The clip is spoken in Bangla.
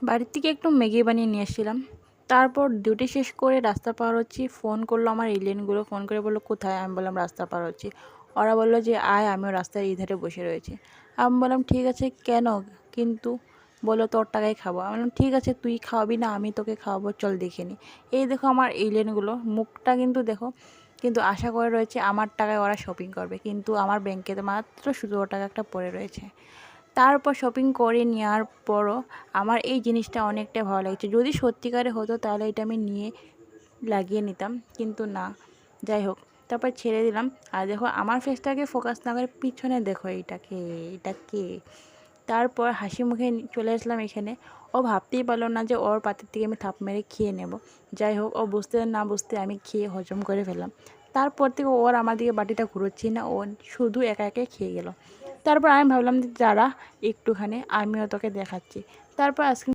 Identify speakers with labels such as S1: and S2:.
S1: বাড়ির থেকে একটু ম্যাগি বানিয়ে নিয়ে এসেছিলাম। তারপর ডিউটি শেষ করে রাস্তা পার হচ্ছি, ফোন করলো আমার এলিয়েনগুলো, ফোন করে বললো কোথায়। আমি বললাম রাস্তা পার হচ্ছি। ওরা বললো যে আয়, আমিও রাস্তার এই ধারে বসে রয়েছি। আমি বললাম ঠিক আছে, কেন কিন্তু? বললো তোর টাকায় খাবো। আমি বললাম ঠিক আছে, তুই খাওয়াবি না আমি তোকে খাওয়াবো, চল দেখে নি। এই দেখো আমার এলিয়েনগুলো, মুখটা কিন্তু দেখো, কিন্তু আশা করে রয়েছে আমার টাকায় ওরা শপিং করবে, কিন্তু আমার ব্যাংকে তো মাত্র 17 টাকা একটা পড়ে রয়েছে। তারপর শপিং করে নেওয়ার পরও আমার এই জিনিসটা অনেকটা ভালো লাগছে। যদি সত্যিকারে হতো তাহলে এটা আমি নিয়ে লাগিয়ে নিতাম, কিন্তু না, যাই হোক। তারপর ছেড়ে দিলাম। আর দেখো আমার ফেসটাকে ফোকাস না করে পিছনে দেখো এইটাকে, এটা কে। তারপর হাসি মুখে চলে আসলাম এখানে। ও ভাবতেই পারলো না যে ওর পাতের থেকে আমি থাপ মেরে খেয়ে নেব। যাই হোক, ও বুঝতে না বুঝতে আমি খেয়ে হজম করে ফেললাম। তারপর থেকে ওর আমার দিকে বাটিটা ঘুরোচ্ছি না, ও শুধু একা একা খেয়ে গেল। তারপর আমি ভাবলাম যে যারা একটুখানি আমিও তোকে দেখাচ্ছি। তারপর আজকে